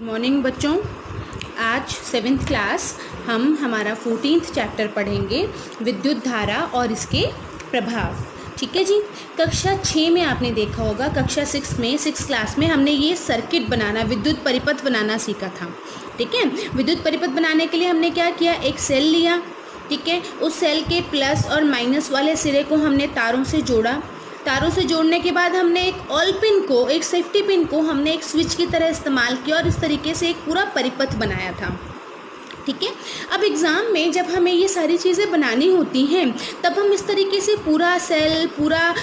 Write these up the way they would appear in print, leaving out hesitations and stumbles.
Morning बच्चों, आज 7th class हम हमारा 14th चैप्टर पढ़ेंगे विद्युत धारा और इसके प्रभाव। ठीक है जी। कक्षा 6 में आपने देखा होगा, कक्षा 6 क्लास में हमने ये सर्किट बनाना, विद्युत परिपथ बनाना सीखा था। ठीक है। विद्युत परिपथ बनाने के लिए हमने क्या किया, एक सेल लिया। ठीक है। उस सेल के प्लस और माइनस वाले सिरे को हमने तारों से जोड़ा। तारों से जोड़ने के बाद हमने एक ऑल पिन को, एक सेफ्टी पिन को हमने एक स्विच की तरह इस्तेमाल किया और इस तरीके से एक पूरा परिपथ बनाया था। ठीक है। अब एग्ज़ाम में जब हमें ये सारी चीज़ें बनानी होती हैं तब हम इस तरीके से पूरा सेल, पूरा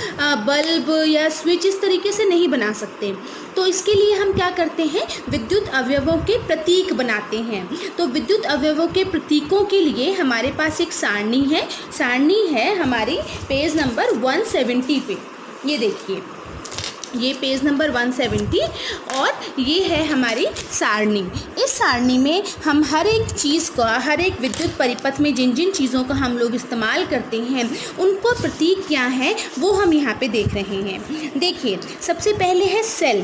बल्ब या स्विच इस तरीके से नहीं बना सकते। तो इसके लिए हम क्या करते हैं, विद्युत अवयवों के प्रतीक बनाते हैं। तो विद्युत अवयवों के प्रतीकों के लिए हमारे पास एक सारणी है हमारी पेज नंबर 170 पे। ये देखिए, ये पेज नंबर 170 और ये है हमारी सारणी। इस सारणी में हम हर एक चीज़ का, हर एक विद्युत परिपथ में जिन जिन चीज़ों का हम लोग इस्तेमाल करते हैं उनको प्रतीक क्या है वो हम यहाँ पे देख रहे हैं। देखिए, सबसे पहले है सेल।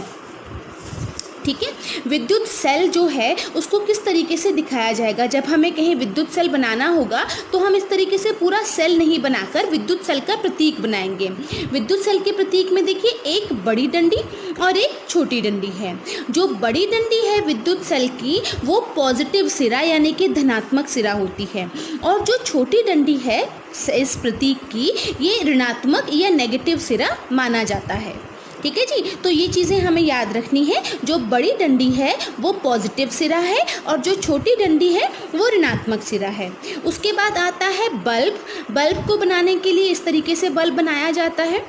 ठीक है। विद्युत सेल जो है उसको किस तरीके से दिखाया जाएगा, जब हमें कहीं विद्युत सेल बनाना होगा तो हम इस तरीके से पूरा सेल नहीं बनाकर विद्युत सेल का प्रतीक बनाएंगे। विद्युत सेल के प्रतीक में देखिए, एक बड़ी डंडी और एक छोटी डंडी है। जो बड़ी डंडी है विद्युत सेल की, वो पॉजिटिव सिरा यानी कि धनात्मक सिरा होती है, और जो छोटी डंडी है इस प्रतीक की, ये ऋणात्मक या नेगेटिव सिरा माना जाता है। ठीक है जी। तो ये चीज़ें हमें याद रखनी है। जो बड़ी डंडी है वो पॉजिटिव सिरा है और जो छोटी डंडी है वो ऋणात्मक सिरा है। उसके बाद आता है बल्ब। बल्ब को बनाने के लिए इस तरीके से बल्ब बनाया जाता है।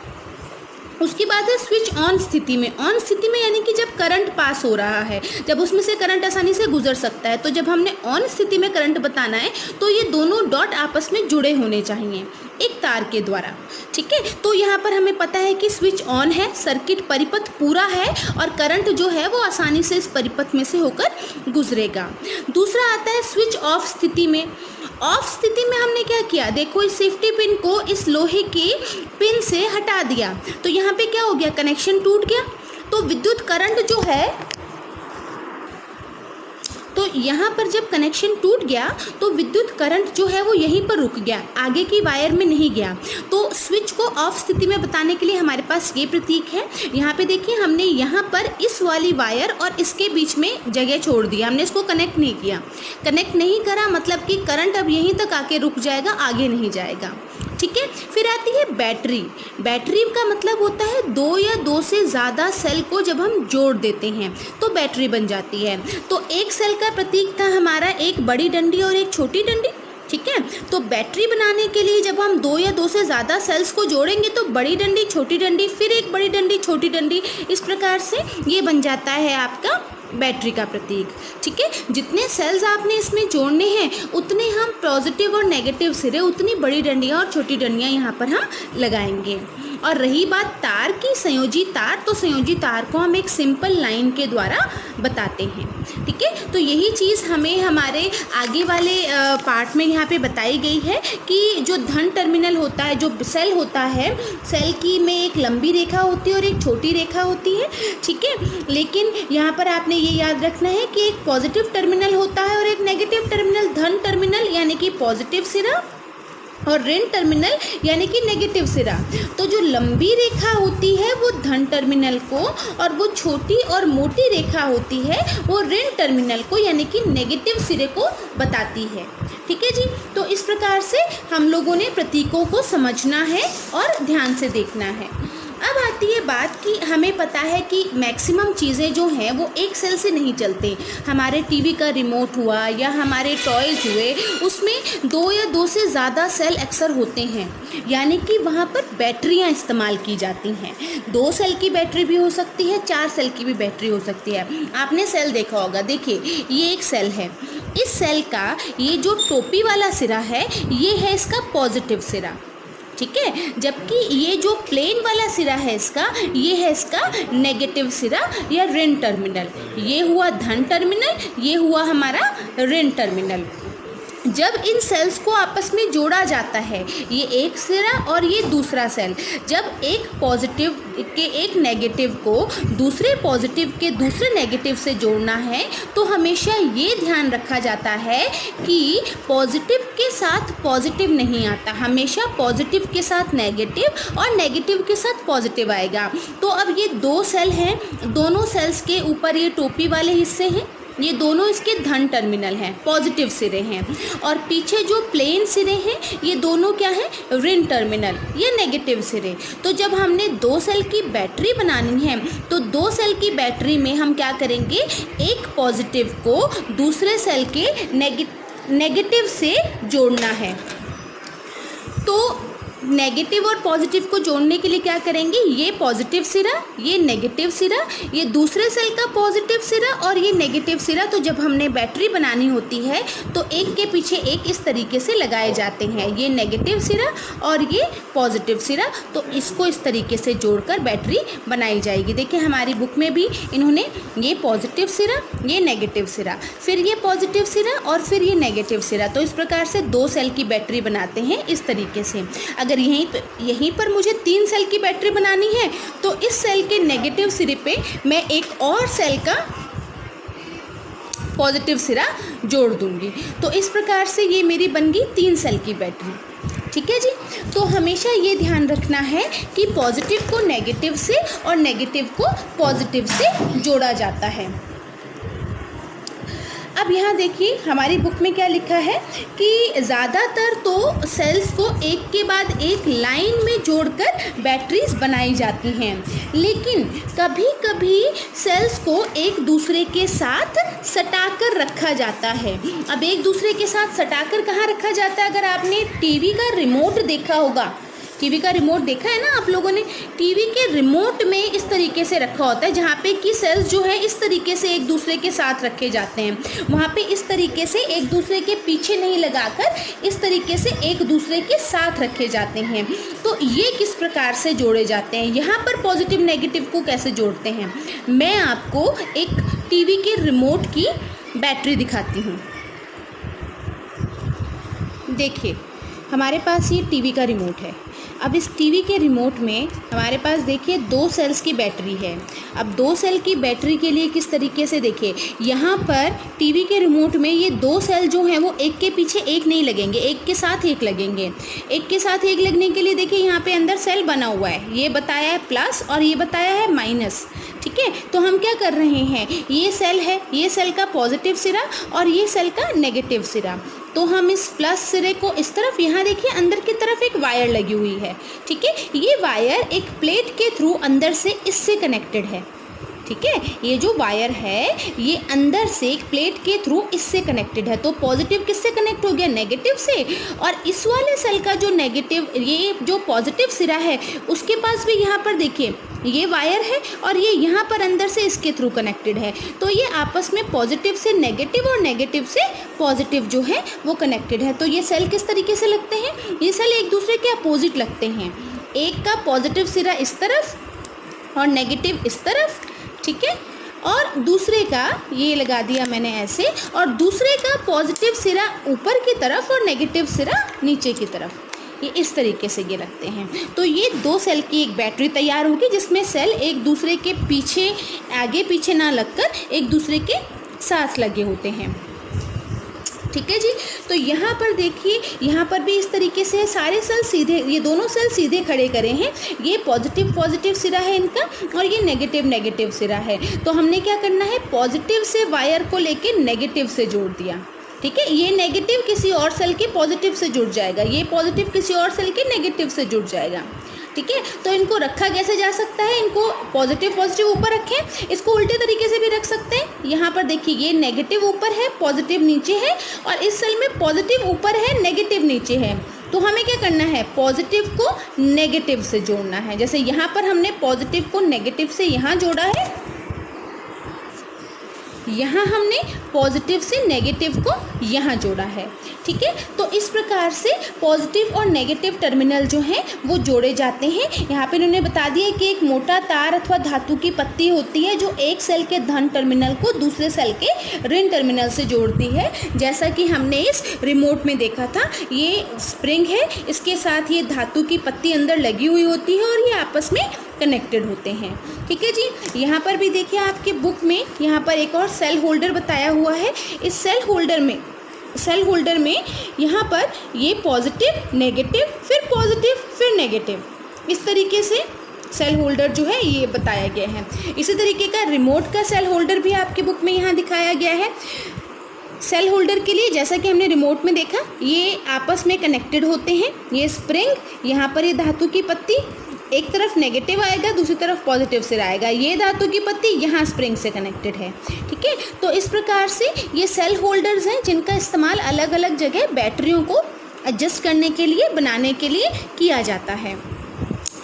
उसके बाद है स्विच ऑन स्थिति में। ऑन स्थिति में यानी कि जब करंट पास हो रहा है, जब उसमें से करंट आसानी से गुजर सकता है। तो जब हमने ऑन स्थिति में करंट बताना है तो ये दोनों डॉट आपस में जुड़े होने चाहिए एक तार के द्वारा। ठीक है। तो यहाँ पर हमें पता है कि स्विच ऑन है, सर्किट परिपथ पूरा है और करंट जो है वो आसानी से इस परिपथ में से होकर गुजरेगा। दूसरा आता है स्विच ऑफ स्थिति में। ऑफ स्थिति में हमने क्या किया, देखो इस सेफ्टी पिन को इस लोहे की पिन से हटा दिया तो यहाँ पे क्या हो गया, कनेक्शन टूट गया। तो विद्युत करंट जो है, तो यहाँ पर जब कनेक्शन टूट गया तो विद्युत करंट जो है वो यहीं पर रुक गया, आगे की वायर में नहीं गया। तो स्विच को ऑफ स्थिति में बताने के लिए हमारे पास ये प्रतीक है। यहाँ पे देखिए, हमने यहाँ पर इस वाली वायर और इसके बीच में जगह छोड़ दिया, हमने इसको कनेक्ट नहीं किया। कनेक्ट नहीं करा मतलब कि करंट अब यहीं तक आके रुक जाएगा, आगे नहीं जाएगा। ठीक है। फिर आती है बैटरी। बैटरी का मतलब होता है दो या दो से ज़्यादा सेल को जब हम जोड़ देते हैं तो बैटरी बन जाती है। तो एक सेल का प्रतीक था हमारा एक बड़ी डंडी और एक छोटी डंडी। ठीक है। तो बैटरी बनाने के लिए जब हम दो या दो से ज़्यादा सेल्स को जोड़ेंगे तो बड़ी डंडी, छोटी डंडी, फिर एक बड़ी डंडी, छोटी डंडी, इस प्रकार से ये बन जाता है आपका बैटरी का प्रतीक। ठीक है। जितने सेल्स आपने इसमें जोड़ने हैं उतने हम पॉजिटिव और नेगेटिव सिरे, उतनी बड़ी डंडियाँ और छोटी डंडियाँ यहाँ पर हम लगाएंगे। और रही बात तार की, संयोजी तार, तो संयोजी तार को हम एक सिंपल लाइन के द्वारा बताते हैं। ठीक है। तो यही चीज़ हमें हमारे आगे वाले पार्ट में यहाँ पे बताई गई है कि जो धन टर्मिनल होता है, जो सेल होता है, सेल की में एक लंबी रेखा होती है और एक छोटी रेखा होती है। ठीक है। लेकिन यहाँ पर आपने ये याद रखना है कि एक पॉजिटिव टर्मिनल होता है और एक नेगेटिव टर्मिनल। धन टर्मिनल यानी कि पॉजिटिव सिरा और ऋण टर्मिनल यानी कि नेगेटिव सिरा। तो जो लंबी रेखा होती है वो धन टर्मिनल को, और वो छोटी और मोटी रेखा होती है वो ऋण टर्मिनल को यानी कि नेगेटिव सिरे को बताती है। ठीक है जी। तो इस प्रकार से हम लोगों ने प्रतीकों को समझना है और ध्यान से देखना है। अब आती है बात कि हमें पता है कि मैक्सिमम चीज़ें जो हैं वो एक सेल से नहीं चलते। हमारे टीवी का रिमोट हुआ या हमारे टॉयज़ हुए, उसमें दो या दो से ज़्यादा सेल अक्सर होते हैं, यानी कि वहाँ पर बैटरियाँ इस्तेमाल की जाती हैं। 2 सेल की बैटरी भी हो सकती है, 4 सेल की भी बैटरी हो सकती है। आपने सेल देखा होगा, देखिए ये एक सेल है। इस सेल का ये जो टोपी वाला सिरा है ये है इसका पॉजिटिव सिरा। ठीक है। जबकि ये जो प्लेन वाला सिरा है इसका, ये है इसका नेगेटिव सिरा या ऋण टर्मिनल। ये हुआ धन टर्मिनल, ये हुआ हमारा ऋण टर्मिनल। जब इन सेल्स को आपस में जोड़ा जाता है, ये एक सिरा और ये दूसरा सेल, जब एक पॉजिटिव के एक नेगेटिव को दूसरे पॉजिटिव के दूसरे नेगेटिव से जोड़ना है, तो हमेशा ये ध्यान रखा जाता है कि पॉजिटिव के साथ पॉजिटिव नहीं आता, हमेशा पॉजिटिव के साथ नेगेटिव और नेगेटिव के साथ पॉजिटिव आएगा। तो अब ये दो सेल हैं, दोनों सेल्स के ऊपर ये टोपी वाले हिस्से हैं, ये दोनों इसके धन टर्मिनल हैं, पॉजिटिव सिरे हैं, और पीछे जो प्लेन सिरे हैं ये दोनों क्या हैं, ऋण टर्मिनल, ये नेगेटिव सिरे। तो जब हमने दो सेल की बैटरी बनानी है तो दो सेल की बैटरी में हम क्या करेंगे, एक पॉजिटिव को दूसरे सेल के नेगेटिव से जोड़ना है। तो नेगेटिव और पॉजिटिव को जोड़ने के लिए क्या करेंगे, ये पॉजिटिव सिरा, ये नेगेटिव सिरा, ये दूसरे सेल का पॉजिटिव सिरा और ये नेगेटिव सिरा। तो जब हमने बैटरी बनानी होती है तो एक के पीछे एक इस तरीके से लगाए जाते हैं, ये नेगेटिव सिरा और ये पॉजिटिव सिरा। तो इसको इस तरीके से जोड़कर बैटरी बनाई जाएगी। देखिए हमारी बुक में भी इन्होंने ये पॉजिटिव सिरा, ये नेगेटिव सिरा, फिर ये पॉजिटिव सिरा और फिर ये नेगेटिव सिरा। तो इस प्रकार से दो सेल की बैटरी बनाते हैं इस तरीके से। अगर यहीं पर मुझे 3 सेल की बैटरी बनानी है तो इस सेल के नेगेटिव सिरे पे मैं एक और सेल का पॉजिटिव सिरा जोड़ दूंगी। तो इस प्रकार से ये मेरी बन गई 3 सेल की बैटरी। ठीक है जी। तो हमेशा ये ध्यान रखना है कि पॉजिटिव को नेगेटिव से और नेगेटिव को पॉजिटिव से जोड़ा जाता है। अब यहाँ देखिए हमारी बुक में क्या लिखा है कि ज़्यादातर तो सेल्स को एक के बाद एक लाइन में जोड़कर बैटरीज बनाई जाती हैं, लेकिन कभी कभी सेल्स को एक दूसरे के साथ सटाकर रखा जाता है। अब एक दूसरे के साथ सटाकर कहाँ रखा जाता है, अगर आपने टीवी का रिमोट देखा होगा, टीवी का रिमोट देखा है ना आप लोगों ने, टीवी के रिमोट में इस तरीके से रखा होता है जहाँ पे कि सेल्स जो है इस तरीके से एक दूसरे के साथ रखे जाते हैं। वहाँ पे इस तरीके से एक दूसरे के पीछे नहीं लगाकर इस तरीके से एक दूसरे के साथ रखे जाते हैं। तो ये किस प्रकार से जोड़े जाते हैं, यहाँ पर पॉजिटिव नेगेटिव को कैसे जोड़ते हैं, मैं आपको एक टीवी के रिमोट की बैटरी दिखाती हूँ। देखिए हमारे पास ये टीवी का रिमोट है। अब इस टीवी के रिमोट में हमारे पास देखिए 2 सेल्स की बैटरी है। अब 2 सेल की बैटरी के लिए किस तरीके से, देखिए यहाँ पर टीवी के रिमोट में ये 2 सेल जो हैं वो एक के पीछे एक नहीं लगेंगे, एक के साथ एक लगेंगे। एक के साथ एक लगने के लिए देखिए यहाँ पे अंदर सेल बना हुआ है, ये बताया है प्लस और ये बताया है माइनस। ठीक है, तो हम क्या कर रहे हैं, ये सेल है, ये सेल का पॉजिटिव सिरा और ये सेल का नेगेटिव सिरा। तो हम इस प्लस सिरे को इस तरफ, यहाँ देखिए अंदर की तरफ एक वायर लगी हुई है। ठीक है, ये वायर एक प्लेट के थ्रू अंदर से इससे कनेक्टेड है। ठीक है, ये जो वायर है ये अंदर से एक प्लेट के थ्रू इससे कनेक्टेड है। तो पॉजिटिव किससे कनेक्ट हो गया, नेगेटिव से। और इस वाले सेल का जो नेगेटिव, ये जो पॉजिटिव सिरा है उसके पास भी यहाँ पर देखिए ये वायर है और ये यहाँ पर अंदर से इसके थ्रू कनेक्टेड है। तो ये आपस में पॉजिटिव से नेगेटिव और नेगेटिव से पॉजिटिव जो है वो कनेक्टेड है। तो ये सेल किस तरीके से लगते हैं, ये सेल एक दूसरे के अपोजिट लगते हैं। एक का पॉजिटिव सिरा इस तरफ और नेगेटिव इस तरफ, ठीक है, और दूसरे का ये लगा दिया मैंने ऐसे, और दूसरे का पॉजिटिव सिरा ऊपर की तरफ और नेगेटिव सिरा नीचे की तरफ, ये इस तरीके से ये लगते हैं। तो ये 2 सेल की एक बैटरी तैयार होगी जिसमें सेल एक दूसरे के पीछे, आगे पीछे ना लगकर एक दूसरे के साथ लगे होते हैं। ठीक है जी। तो यहाँ पर देखिए, यहाँ पर भी इस तरीके से सारे सेल सीधे, ये दोनों सेल सीधे खड़े करे हैं। ये पॉजिटिव सिरा है इनका और ये नेगेटिव सिरा है। तो हमने क्या करना है, पॉजिटिव से वायर को लेके नेगेटिव से जोड़ दिया। ठीक है, ये नेगेटिव किसी और सेल के पॉजिटिव से जुड़ जाएगा, ये पॉजिटिव किसी और सेल के नेगेटिव से जुड़ जाएगा। ठीक है, तो इनको रखा कैसे जा सकता है, इनको पॉजिटिव ऊपर रखें, इसको उल्टे तरीके से भी रख सकते हैं। यहाँ पर देखिए ये नेगेटिव ऊपर है, पॉजिटिव नीचे है, और इस सेल में पॉजिटिव ऊपर है, नेगेटिव नीचे है। तो हमें क्या करना है, पॉजिटिव को नेगेटिव से जोड़ना है। जैसे यहाँ पर हमने पॉजिटिव को नेगेटिव से यहाँ जोड़ा है, यहाँ हमने पॉजिटिव से नेगेटिव को यहाँ जोड़ा है। ठीक है, तो इस प्रकार से पॉजिटिव और नेगेटिव टर्मिनल जो हैं वो जोड़े जाते हैं। यहाँ पे इन्होंने बता दिया कि एक मोटा तार अथवा धातु की पत्ती होती है जो एक सेल के धन टर्मिनल को दूसरे सेल के ऋण टर्मिनल से जोड़ती है। जैसा कि हमने इस रिमोट में देखा था, ये स्प्रिंग है, इसके साथ ये धातु की पत्ती अंदर लगी हुई होती है और ये आपस में कनेक्टेड होते हैं। ठीक है जी, यहाँ पर भी देखिए आपके बुक में यहाँ पर एक और सेल होल्डर बताया हुआ है। इस सेल होल्डर में यहाँ पर ये पॉजिटिव नेगेटिव फिर पॉजिटिव फिर नेगेटिव, इस तरीके से सेल होल्डर जो है ये बताया गया है। इसी तरीके का रिमोट का सेल होल्डर भी आपकी बुक में यहाँ दिखाया गया है। सेल होल्डर के लिए जैसा कि हमने रिमोट में देखा, ये आपस में कनेक्टेड होते हैं। ये स्प्रिंग, यहाँ पर ये धातु की पत्ती, एक तरफ नेगेटिव आएगा दूसरी तरफ पॉजिटिव से आएगा। ये धातु की पत्ती यहाँ स्प्रिंग से कनेक्टेड है। ठीक है, तो इस प्रकार से ये सेल होल्डर्स हैं जिनका इस्तेमाल अलग अलग जगह बैटरियों को एडजस्ट करने के लिए, बनाने के लिए किया जाता है।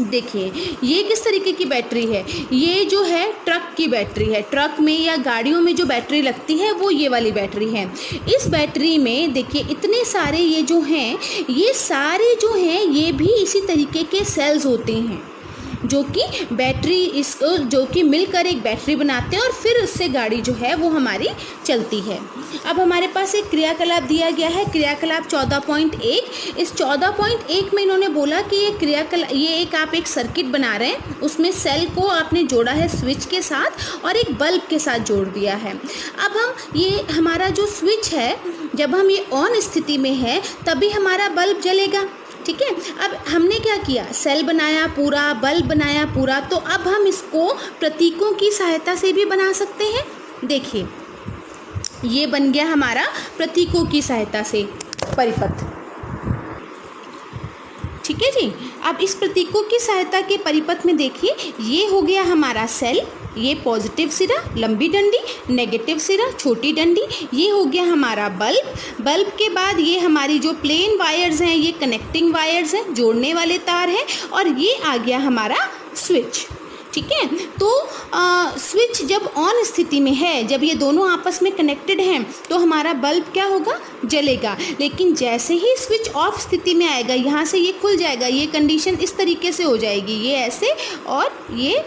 देखिए ये किस तरीके की बैटरी है, ये जो है ट्रक की बैटरी है। ट्रक में या गाड़ियों में जो बैटरी लगती है वो ये वाली बैटरी है। इस बैटरी में देखिए इतने सारे ये जो हैं, ये सारे जो हैं ये भी इसी तरीके के सेल्स होते हैं जो कि बैटरी इसको जो कि मिलकर एक बैटरी बनाते हैं और फिर उससे गाड़ी जो है वो हमारी चलती है। अब हमारे पास एक क्रियाकलाप दिया गया है, क्रियाकलाप 14.1। इस 14.1 में इन्होंने बोला कि ये आप एक सर्किट बना रहे हैं, उसमें सेल को आपने जोड़ा है स्विच के साथ और एक बल्ब के साथ जोड़ दिया है। अब ये हमारा जो स्विच है, जब हम ये ऑन स्थिति में है तभी हमारा बल्ब जलेगा। ठीक है, अब हमने क्या किया, सेल बनाया पूरा, बल्ब बनाया पूरा, तो अब हम इसको प्रतीकों की सहायता से भी बना सकते हैं। देखिए ये बन गया हमारा प्रतीकों की सहायता से परिपथ। ठीक है जी, अब इस प्रतीकों की सहायता के परिपथ में देखिए, ये हो गया हमारा सेल, ये पॉजिटिव सिरा लंबी डंडी, नेगेटिव सिरा छोटी डंडी, ये हो गया हमारा बल्ब। बल्ब के बाद ये हमारी जो प्लेन वायर्स हैं, ये कनेक्टिंग वायर्स हैं, जोड़ने वाले तार हैं, और ये आ गया हमारा स्विच। ठीक है, तो स्विच जब ऑन स्थिति में है, जब ये दोनों आपस में कनेक्टेड हैं, तो हमारा बल्ब क्या होगा, जलेगा। लेकिन जैसे ही स्विच ऑफ स्थिति में आएगा, यहाँ से ये खुल जाएगा, ये कंडीशन इस तरीके से हो जाएगी, ये ऐसे और ये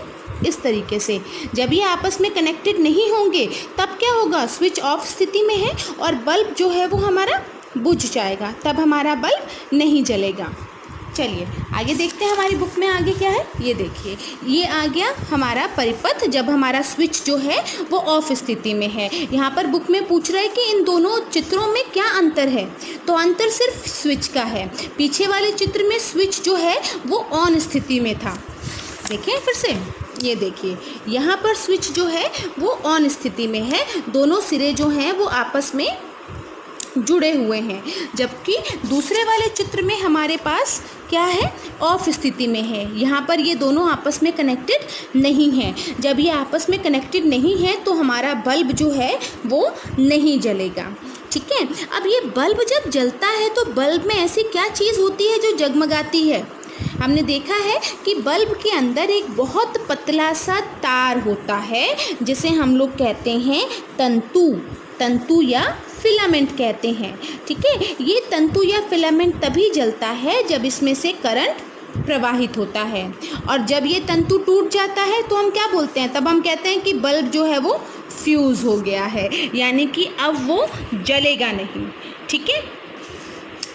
इस तरीके से। जब ये आपस में कनेक्टेड नहीं होंगे तब क्या होगा, स्विच ऑफ स्थिति में है और बल्ब जो है वो हमारा बुझ जाएगा, तब हमारा बल्ब नहीं जलेगा। चलिए आगे देखते हैं हमारी बुक में आगे क्या है। ये देखिए, ये आ गया हमारा परिपथ जब हमारा स्विच जो है वो ऑफ स्थिति में है। यहाँ पर बुक में पूछ रहा है कि इन दोनों चित्रों में क्या अंतर है, तो अंतर सिर्फ स्विच का है। पीछे वाले चित्र में स्विच जो है वो ऑन स्थिति में था। देखिए फिर से, ये देखिए यहाँ पर स्विच जो है वो ऑन स्थिति में है, दोनों सिरे जो हैं वो आपस में जुड़े हुए हैं, जबकि दूसरे वाले चित्र में हमारे पास क्या है, ऑफ स्थिति में है। यहाँ पर ये दोनों आपस में कनेक्टेड नहीं हैं। जब ये आपस में कनेक्टेड नहीं है तो हमारा बल्ब जो है वो नहीं जलेगा। ठीक है, अब ये बल्ब जब जलता है तो बल्ब में ऐसी क्या चीज़ होती है जो जगमगाती है। हमने देखा है कि बल्ब के अंदर एक बहुत पतला सा तार होता है जिसे हम लोग कहते हैं तंतु या फिलामेंट कहते हैं। ठीक है, ये तंतु या फिलामेंट तभी जलता है जब इसमें से करंट प्रवाहित होता है, और जब ये तंतु टूट जाता है तो हम क्या बोलते हैं, तब हम कहते हैं कि बल्ब जो है वो फ्यूज़ हो गया है, यानी कि अब वो जलेगा नहीं। ठीक है,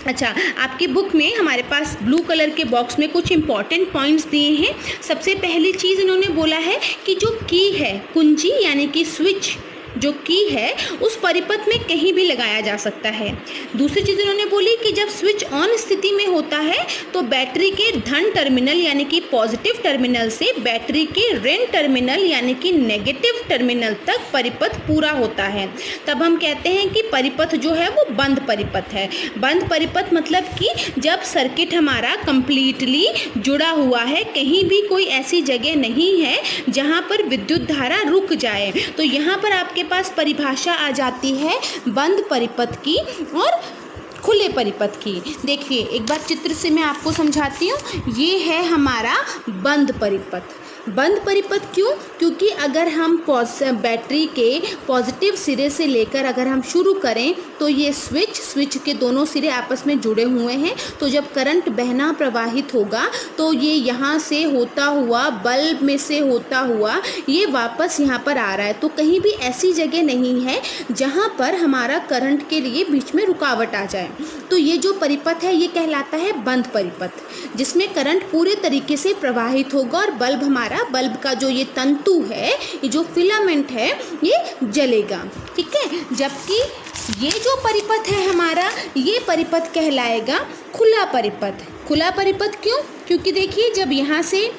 अच्छा, आपकी बुक में हमारे पास ब्लू कलर के बॉक्स में कुछ इंपॉर्टेंट पॉइंट्स दिए हैं। सबसे पहली चीज़ इन्होंने बोला है कि जो की है, कुंजी यानी कि स्विच जो की है उस परिपथ में कहीं भी लगाया जा सकता है। दूसरी चीज़ इन्होंने बोली कि जब स्विच ऑन स्थिति में होता है तो बैटरी के धन टर्मिनल यानी कि पॉजिटिव टर्मिनल से बैटरी के ऋण टर्मिनल यानी कि नेगेटिव टर्मिनल तक परिपथ पूरा होता है। तब हम कहते हैं कि परिपथ जो है वो बंद परिपथ है। बंद परिपथ मतलब कि जब सर्किट हमारा कंप्लीटली जुड़ा हुआ है, कहीं भी कोई ऐसी जगह नहीं है जहाँ पर विद्युत धारा रुक जाए। तो यहाँ पर आपके पास परिभाषा आ जाती है बंद परिपथ की और खुले परिपथ की। देखिए एक बार चित्र से मैं आपको समझाती हूँ। ये है हमारा बंद परिपथ। बंद परिपथ क्यों? क्योंकि अगर हम बैटरी के पॉजिटिव सिरे से लेकर अगर हम शुरू करें तो ये स्विच के दोनों सिरे आपस में जुड़े हुए हैं, तो जब करंट बहना प्रवाहित होगा तो ये यहाँ से होता हुआ बल्ब में से होता हुआ ये वापस यहाँ पर आ रहा है। तो कहीं भी ऐसी जगह नहीं है जहाँ पर हमारा करंट के लिए बीच में रुकावट आ जाए। तो ये जो परिपथ है ये कहलाता है बंद परिपथ, जिसमें करंट पूरे तरीके से प्रवाहित होगा और बल्ब का जो ये तंतु है, ये जो फिलामेंट है, ये जलेगा। ठीक है, जबकि ये जो परिपथ है हमारा, ये परिपथ कहलाएगा खुला परिपथ। खुला परिपथ क्यों? क्योंकि देखिए जब यहाँ से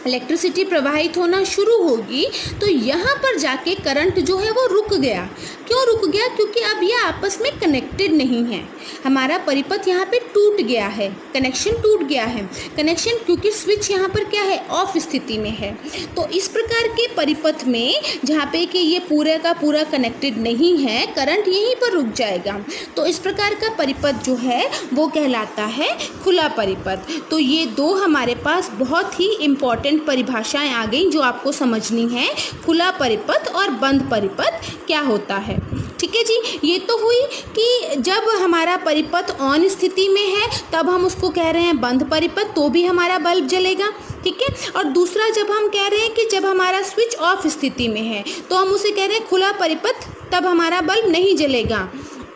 इलेक्ट्रिसिटी प्रवाहित होना शुरू होगी तो यहाँ पर जाके करंट जो है वो रुक गया। क्यों रुक गया? क्योंकि अब ये आपस में कनेक्टेड नहीं है, हमारा परिपथ यहाँ पे टूट गया है, कनेक्शन टूट गया है। कनेक्शन क्योंकि स्विच यहाँ पर क्या है, ऑफ स्थिति में है। तो इस प्रकार के परिपथ में जहाँ पे कि ये पूरे का पूरा कनेक्टेड नहीं है, करंट यहीं पर रुक जाएगा। तो इस प्रकार का परिपथ जो है वो कहलाता है खुला परिपथ। तो ये दो हमारे पास बहुत ही इम्पॉर्टेंट परिभाषाएं आ गई जो आपको समझनी है, खुला परिपथ और बंद परिपथ क्या होता है। ठीक है जी, ये तो हुई कि जब हमारा परिपथ ऑन स्थिति में है तब हम उसको कह रहे हैं बंद परिपथ, तो भी हमारा बल्ब जलेगा। ठीक है, और दूसरा जब हम कह रहे हैं कि जब हमारा स्विच ऑफ स्थिति में है तो हम उसे कह रहे हैं खुला परिपथ, तब हमारा बल्ब नहीं जलेगा।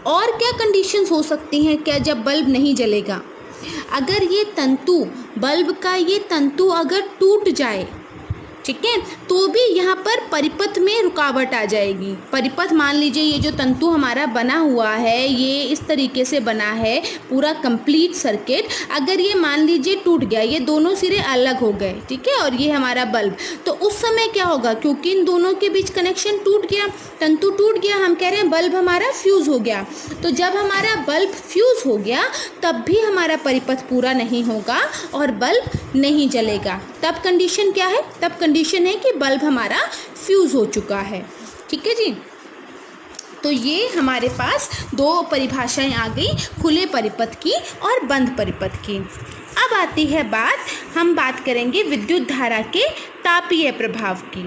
और क्या कंडीशंस हो सकती हैं क्या जब बल्ब नहीं जलेगा? अगर ये तंतु, बल्ब का ये तंतु अगर टूट जाए, ठीक है, तो भी यहाँ पर परिपथ में रुकावट आ जाएगी। परिपथ मान लीजिए ये जो तंतु हमारा बना हुआ है ये इस तरीके से बना है पूरा कंप्लीट सर्किट, अगर ये मान लीजिए टूट गया, ये दोनों सिरे अलग हो गए, ठीक है, और ये हमारा बल्ब, तो उस समय क्या होगा? क्योंकि इन दोनों के बीच कनेक्शन टूट गया, तंतु टूट गया, हम कह रहे हैं बल्ब हमारा फ्यूज़ हो गया। तो जब हमारा बल्ब फ्यूज़ हो गया तब भी हमारा परिपथ पूरा नहीं होगा और बल्ब नहीं जलेगा। तब कंडीशन क्या है? तब कंडीशन है कि बल्ब हमारा फ्यूज़ हो चुका है। ठीक है जी, तो ये हमारे पास दो परिभाषाएं आ गई, खुले परिपथ की और बंद परिपथ की। अब आती है बात, हम बात करेंगे विद्युत धारा के तापीय प्रभाव की।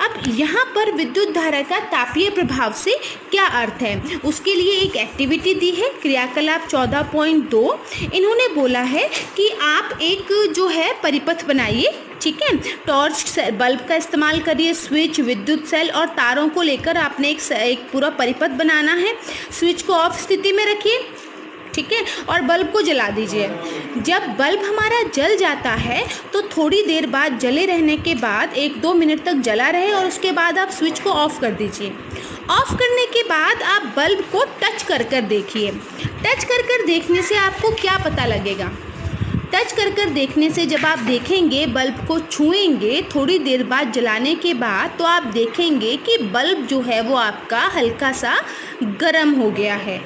अब यहाँ पर विद्युत धारा का तापीय प्रभाव से क्या अर्थ है, उसके लिए एक एक्टिविटी दी है, क्रियाकलाप 14.2। इन्होंने बोला है कि आप एक जो है परिपथ बनाइए, ठीक है, टॉर्च बल्ब का इस्तेमाल करिए, स्विच, विद्युत सेल और तारों को लेकर आपने एक पूरा परिपथ बनाना है। स्विच को ऑफ स्थिति में रखिए, ठीक है, और बल्ब को जला दीजिए। जब बल्ब हमारा जल जाता है तो थोड़ी देर बाद जले रहने के बाद 1-2 मिनट तक जला रहे और उसके बाद आप स्विच को ऑफ कर दीजिए। ऑफ करने के बाद आप बल्ब को टच कर देखिए। टच कर देखने से आपको क्या पता लगेगा? टच कर देखने से जब आप देखेंगे, बल्ब को छुएंगे थोड़ी देर बाद जलाने के बाद, तो आप देखेंगे कि बल्ब जो है वो आपका हल्का सा गर्म हो गया है।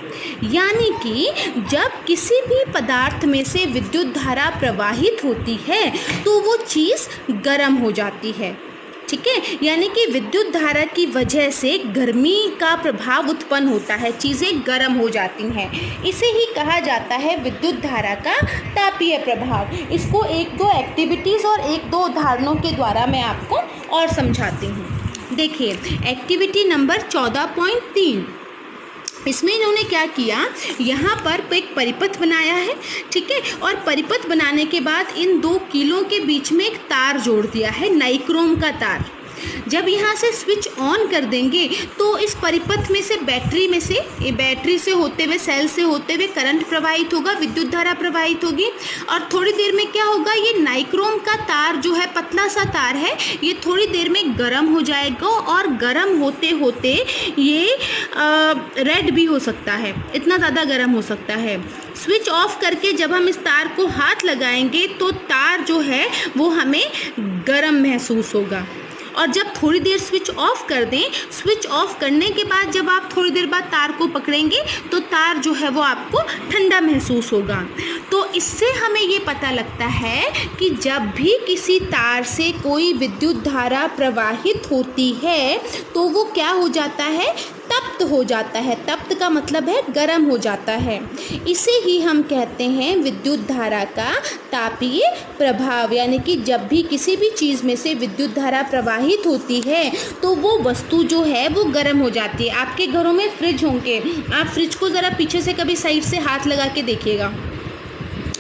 यानी कि जब किसी भी पदार्थ में से विद्युत धारा प्रवाहित होती है तो वो चीज़ गर्म हो जाती है। ठीक है, यानी कि विद्युत धारा की वजह से गर्मी का प्रभाव उत्पन्न होता है, चीज़ें गर्म हो जाती हैं। इसे ही कहा जाता है विद्युत धारा का तापीय प्रभाव। इसको 1-2 एक्टिविटीज़ और 1-2 उदाहरणों के द्वारा मैं आपको और समझाती हूँ। देखिए, एक्टिविटी नंबर 14.3, इसमें इन्होंने क्या किया, यहाँ पर एक परिपथ बनाया है, ठीक है, और परिपथ बनाने के बाद इन 2 कीलों के बीच में एक तार जोड़ दिया है, नाइक्रोम का तार। जब यहाँ से स्विच ऑन कर देंगे तो इस परिपथ में से बैटरी से होते हुए, सेल से होते हुए करंट प्रवाहित होगा, विद्युत धारा प्रवाहित होगी, और थोड़ी देर में क्या होगा, ये नाइक्रोम का तार जो है, पतला सा तार है, ये थोड़ी देर में गर्म हो जाएगा और गर्म होते होते ये रेड भी हो सकता है, इतना ज़्यादा गर्म हो सकता है। स्विच ऑफ करके जब हम इस तार को हाथ लगाएंगे तो तार जो है वो हमें गर्म महसूस होगा, और जब थोड़ी देर स्विच ऑफ कर दें, स्विच ऑफ करने के बाद जब आप थोड़ी देर बाद तार को पकड़ेंगे तो तार जो है वो आपको ठंडा महसूस होगा। तो इससे हमें ये पता लगता है कि जब भी किसी तार से कोई विद्युत धारा प्रवाहित होती है तो वो क्या हो जाता है, तप्त हो जाता है। तप्त का मतलब है गर्म हो जाता है। इसे ही हम कहते हैं विद्युत धारा का तापीय प्रभाव, यानी कि जब भी किसी भी चीज़ में से विद्युत धारा प्रवाहित होती है तो वो वस्तु जो है वो गर्म हो जाती है। आपके घरों में फ्रिज होंगे, आप फ्रिज को ज़रा पीछे से कभी साइड से हाथ लगा के देखिएगा,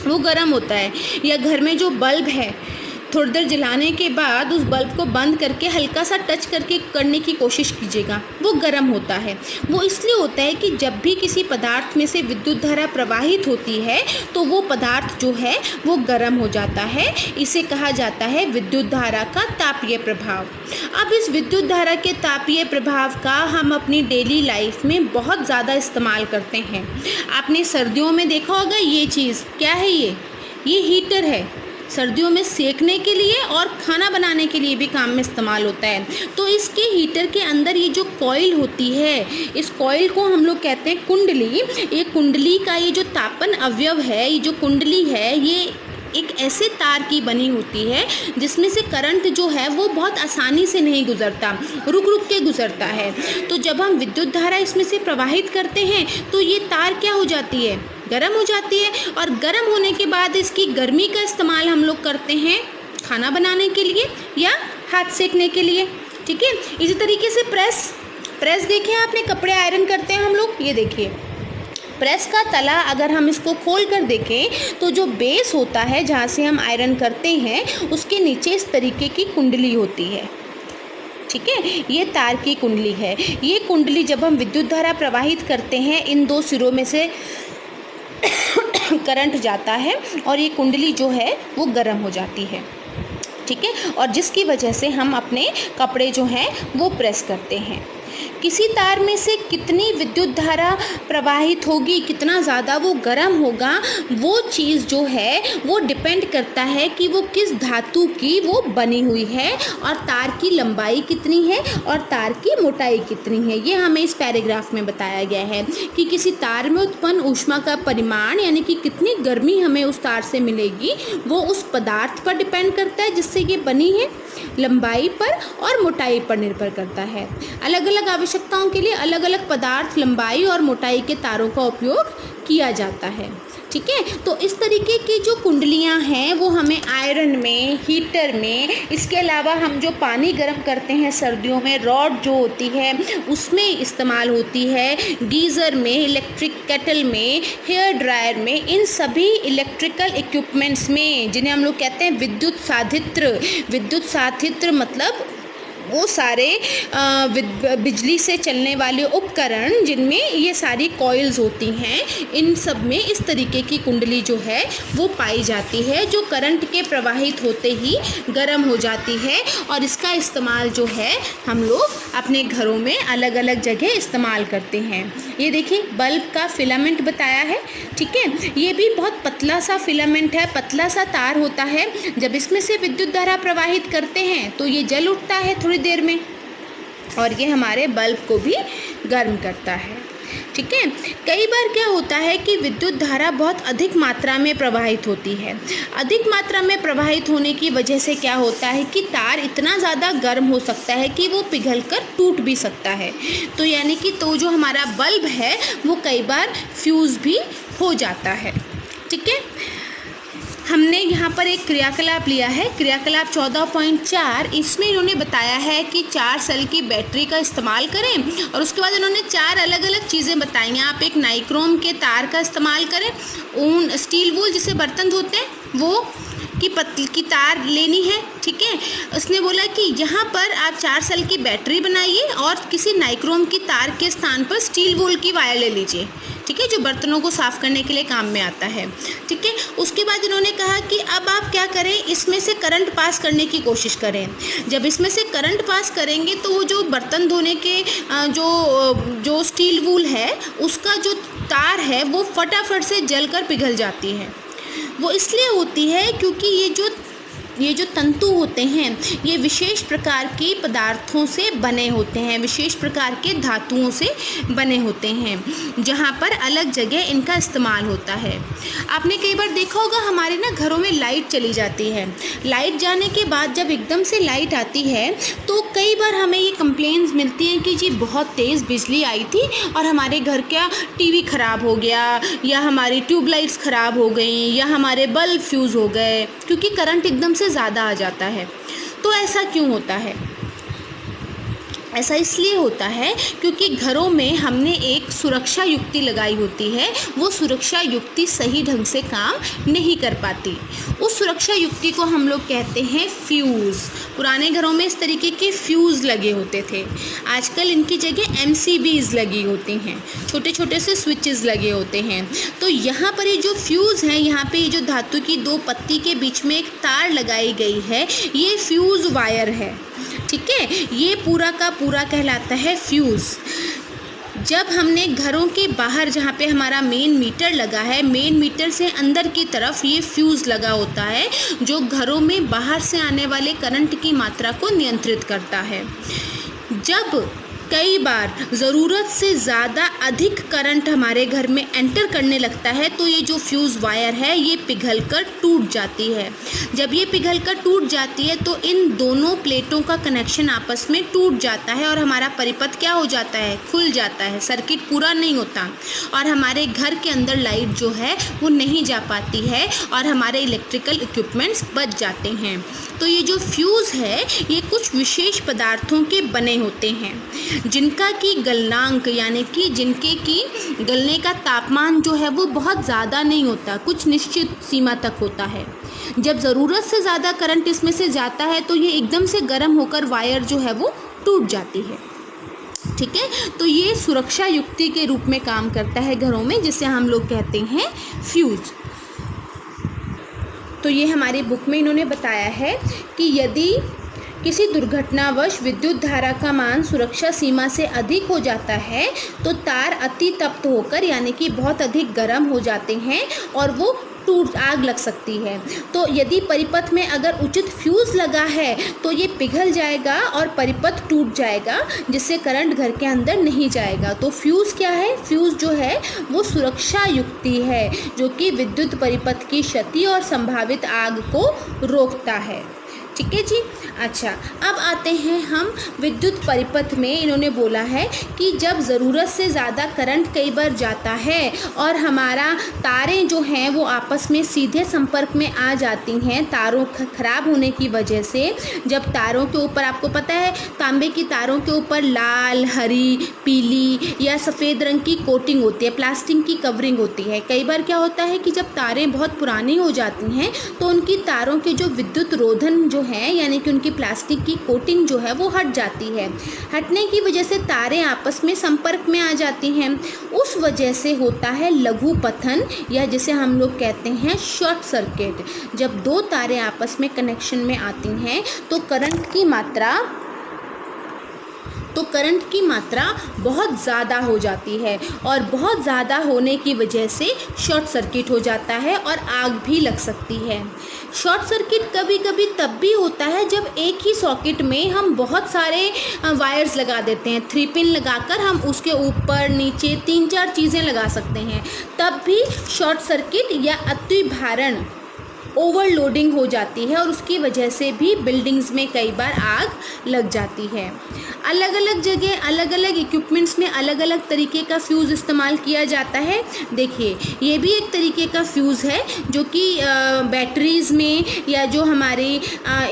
वो गर्म होता है। या घर में जो बल्ब है, थोड़ी देर जलाने के बाद उस बल्ब को बंद करके हल्का सा टच करके करने की कोशिश कीजिएगा, वो गर्म होता है। वो इसलिए होता है कि जब भी किसी पदार्थ में से विद्युत धारा प्रवाहित होती है तो वो पदार्थ जो है वो गर्म हो जाता है। इसे कहा जाता है विद्युत धारा का तापीय प्रभाव। अब इस विद्युत धारा के तापीय प्रभाव का हम अपनी डेली लाइफ में बहुत ज़्यादा इस्तेमाल करते हैं। आपने सर्दियों में देखा होगा, ये चीज़ क्या है, ये हीटर है। सर्दियों में सेकने के लिए और खाना बनाने के लिए भी काम में इस्तेमाल होता है। तो इसके हीटर के अंदर ये जो कॉइल होती है, इस कॉइल को हम लोग कहते हैं कुंडली। ये कुंडली का ये जो तापन अवयव है, ये जो कुंडली है, ये एक ऐसे तार की बनी होती है जिसमें से करंट जो है वो बहुत आसानी से नहीं गुजरता, रुक रुक के गुजरता है। तो जब हम विद्युत धारा इसमें से प्रवाहित करते हैं तो ये तार क्या हो जाती है, गर्म हो जाती है। और गर्म होने के बाद इसकी गर्मी का इस्तेमाल हम लोग करते हैं खाना बनाने के लिए या हाथ सेकने के लिए। ठीक है, इसी तरीके से प्रेस देखें आपने, कपड़े आयरन करते हैं हम लोग, ये देखिए प्रेस का तला अगर हम इसको खोल कर देखें तो जो बेस होता है जहाँ से हम आयरन करते हैं उसके नीचे इस तरीके की कुंडली होती है। ठीक है, ये तार की कुंडली है। ये कुंडली जब हम विद्युत धारा प्रवाहित करते हैं, इन दो सिरों में से करंट जाता है और ये कुंडली जो है वो गर्म हो जाती है। ठीक है, और जिसकी वजह से हम अपने कपड़े जो हैं वो प्रेस करते हैं। किसी तार में से कितनी विद्युत धारा प्रवाहित होगी, कितना ज़्यादा वो गर्म होगा, वो चीज़ जो है वो डिपेंड करता है कि वो किस धातु की वो बनी हुई है और तार की लंबाई कितनी है और तार की मोटाई कितनी है। ये हमें इस पैराग्राफ में बताया गया है कि किसी तार में उत्पन्न ऊष्मा का परिमाण, यानी कि कितनी गर्मी हमें उस तार से मिलेगी, वो उस पदार्थ पर डिपेंड करता है जिससे ये बनी है, लंबाई पर और मोटाई पर निर्भर करता है। अलग अलग आवश्यकताओं के लिए अलग अलग पदार्थ, लंबाई और मोटाई के तारों का उपयोग किया जाता है। ठीक है, तो इस तरीके की जो कुंडलियां हैं वो हमें आयरन में, हीटर में, इसके अलावा हम जो पानी गर्म करते हैं सर्दियों में, रॉड जो होती है उसमें इस्तेमाल होती है, गीज़र में, इलेक्ट्रिक केटल में, हेयर ड्रायर में, इन सभी इलेक्ट्रिकल इक्विपमेंट्स में, जिन्हें हम लोग कहते हैं विद्युत साधित्र। विद्युत साधित्र मतलब वो सारे बिजली से चलने वाले उपकरण जिनमें ये सारी कॉइल्स होती हैं, इन सब में इस तरीके की कुंडली जो है वो पाई जाती है, जो करंट के प्रवाहित होते ही गर्म हो जाती है। और इसका इस्तेमाल जो है हम लोग अपने घरों में अलग अलग जगह इस्तेमाल करते हैं। ये देखिए बल्ब का फिलामेंट बताया है। ठीक है, ये भी बहुत पतला सा फिलामेंट है, पतला सा तार होता है। जब इसमें से विद्युत धारा प्रवाहित करते हैं तो ये जल उठता है थोड़ी देर में और ये हमारे बल्ब को भी गर्म करता है। ठीक है, कई बार क्या होता है कि विद्युत धारा बहुत अधिक मात्रा में प्रवाहित होती है। अधिक मात्रा में प्रवाहित होने की वजह से क्या होता है कि तार इतना ज़्यादा गर्म हो सकता है कि वो पिघलकर टूट भी सकता है। तो यानी कि तो जो हमारा बल्ब है वो कई बार फ्यूज़ भी हो जाता है। ठीक है, हमने यहाँ पर एक क्रियाकलाप लिया है, क्रियाकलाप 14.4। इसमें इन्होंने बताया है कि 4 सेल की बैटरी का इस्तेमाल करें और उसके बाद इन्होंने 4 अलग अलग चीज़ें बताई हैं। आप एक नाइक्रोम के तार का इस्तेमाल करें, ऊन, स्टील वूल जिसे बर्तन धोते हैं वो की तार लेनी है। ठीक है, उसने बोला कि यहाँ पर आप 4 सेल की बैटरी बनाइए और किसी नाइक्रोम की तार के स्थान पर स्टील वूल की वायर ले लीजिए। ठीक है, जो बर्तनों को साफ़ करने के लिए काम में आता है। ठीक है, उसके बाद इन्होंने कहा कि अब आप क्या करें, इसमें से करंट पास करने की कोशिश करें। जब इसमें से करंट पास करेंगे तो वो जो बर्तन धोने के जो स्टील वूल है उसका जो तार है वो फटाफट से जलकर पिघल जाती है। वो इसलिए होती है क्योंकि ये जो ये जो तंतु होते हैं ये विशेष प्रकार के पदार्थों से बने होते हैं, विशेष प्रकार के धातुओं से बने होते हैं, जहाँ पर अलग जगह इनका इस्तेमाल होता है। आपने कई बार देखा होगा हमारे ना घरों में लाइट चली जाती है, लाइट जाने के बाद जब एकदम से लाइट आती है तो कई बार हमें ये कंप्लेंट्स मिलती हैं कि जी बहुत तेज़ बिजली आई थी और हमारे घर का टीवी ख़राब हो गया, या हमारी ट्यूबलाइट्स ख़राब हो गई, या हमारे बल्ब फ्यूज़ हो गए, क्योंकि करंट एकदम से ज़्यादा आ जाता है। तो ऐसा क्यों होता है? ऐसा इसलिए होता है क्योंकि घरों में हमने एक सुरक्षा युक्ति लगाई होती है, वो सुरक्षा युक्ति सही ढंग से काम नहीं कर पाती। उस सुरक्षा युक्ति को हम लोग कहते हैं फ्यूज़। पुराने घरों में इस तरीके के फ्यूज़ लगे होते थे, आजकल इनकी जगह MCBs लगी होती हैं, छोटे छोटे से स्विचेस लगे होते हैं। तो यहाँ पर ये जो फ्यूज़ हैं, यहाँ पे ये जो धातु की दो पत्ती के बीच में एक तार लगाई गई है, ये फ्यूज़ वायर है, ठीक है। ये पूरा का पूरा कहलाता है फ्यूज़। जब हमने घरों के बाहर जहाँ पे हमारा मेन मीटर लगा है, मेन मीटर से अंदर की तरफ ये फ्यूज़ लगा होता है जो घरों में बाहर से आने वाले करंट की मात्रा को नियंत्रित करता है। जब कई बार ज़रूरत से ज़्यादा अधिक करंट हमारे घर में एंटर करने लगता है तो ये जो फ्यूज़ वायर है ये पिघलकर टूट जाती है। जब ये पिघलकर टूट जाती है तो इन दोनों प्लेटों का कनेक्शन आपस में टूट जाता है और हमारा परिपथ क्या हो जाता है? खुल जाता है, सर्किट पूरा नहीं होता और हमारे घर के अंदर लाइट जो है वो नहीं जा पाती है और हमारे इलेक्ट्रिकल इक्विपमेंट्स बच जाते हैं। तो ये जो फ्यूज़ है ये कुछ विशेष पदार्थों के बने होते हैं जिनका की गलनांक यानी कि जिनके की गलने का तापमान जो है वो बहुत ज़्यादा नहीं होता, कुछ निश्चित सीमा तक होता है। जब ज़रूरत से ज़्यादा करंट इसमें से जाता है तो ये एकदम से गर्म होकर वायर जो है वो टूट जाती है, ठीक है। तो ये सुरक्षा युक्ति के रूप में काम करता है घरों में, जिसे हम लोग कहते हैं फ्यूज़। तो ये हमारी बुक में इन्होंने बताया है कि यदि किसी दुर्घटनावश विद्युत धारा का मान सुरक्षा सीमा से अधिक हो जाता है तो तार अति तप्त होकर यानी कि बहुत अधिक गर्म हो जाते हैं और वो आग लग सकती है। तो यदि परिपथ में अगर उचित फ्यूज़ लगा है तो ये पिघल जाएगा और परिपथ टूट जाएगा, जिससे करंट घर के अंदर नहीं जाएगा। तो फ्यूज़ क्या है? फ्यूज़ जो है वो सुरक्षा युक्ति है जो कि विद्युत परिपथ की क्षति और संभावित आग को रोकता है, ठीक है जी। अच्छा, अब आते हैं हम विद्युत परिपथ में। इन्होंने बोला है कि जब ज़रूरत से ज़्यादा करंट कई बार जाता है और हमारा तारें जो हैं वो आपस में सीधे संपर्क में आ जाती हैं तारों ख़राब होने की वजह से। जब तारों के ऊपर, आपको पता है तांबे की तारों के ऊपर लाल, हरी, पीली या सफ़ेद रंग की कोटिंग होती है, प्लास्टिक की कवरिंग होती है। कई बार क्या होता है कि जब तारें बहुत पुरानी हो जाती हैं तो उनकी तारों के जो विद्युत रोधन जो है यानी कि उनकी प्लास्टिक की कोटिंग जो है वो हट जाती है। हटने की वजह से तारें आपस में संपर्क में आ जाती हैं। उस वजह से होता है लघु पतन या जिसे हम लोग कहते हैं शॉर्ट सर्किट। जब दो तारें आपस में कनेक्शन में आती हैं तो करंट की मात्रा बहुत ज़्यादा हो जाती है और बहुत ज़्यादा होने की वजह से शॉर्ट सर्किट हो जाता है और आग भी लग सकती है। शॉर्ट सर्किट कभी कभी तब भी होता है जब एक ही सॉकेट में हम बहुत सारे वायर्स लगा देते हैं। 3 पिन लगाकर हम उसके ऊपर नीचे 3-4 चीज़ें लगा सकते हैं, तब भी शॉर्ट सर्किट या अति भारण ओवरलोडिंग हो जाती है और उसकी वजह से भी बिल्डिंग्स में कई बार आग लग जाती है। अलग अलग जगह अलग अलग इक्विपमेंट्स में अलग अलग तरीके का फ्यूज़ इस्तेमाल किया जाता है। देखिए, ये भी एक तरीके का फ्यूज़ है जो कि बैटरीज़ में या जो हमारे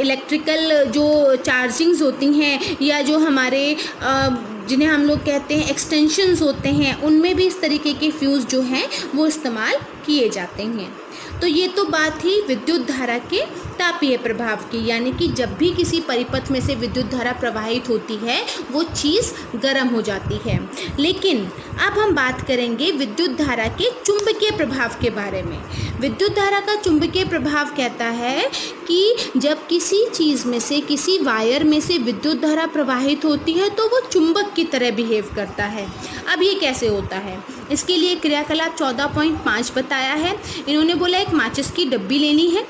इलेक्ट्रिकल जो चार्जिंग्स होती हैं या जो हमारे जिन्हें हम लोग कहते हैं एक्सटेंशंस होते हैं, उनमें भी इस तरीके के फ्यूज़ जो हैं वो इस्तेमाल किए जाते हैं। तो ये तो बात ही विद्युत धारा के तापीय प्रभाव की, यानी कि जब भी किसी परिपथ में से विद्युत धारा प्रवाहित होती है वो चीज़ गर्म हो जाती है। लेकिन अब हम बात करेंगे विद्युत धारा के चुंबकीय प्रभाव के बारे में। विद्युत धारा का चुंबकीय प्रभाव कहता है कि जब किसी चीज़ में से, किसी वायर में से विद्युत धारा प्रवाहित होती है तो वो चुंबक की तरह बिहेव करता है। अब ये कैसे होता है? इसके लिए क्रियाकलाप 14.5 बताया है। इन्होंने बोला एक माचिस की डब्बी लेनी है,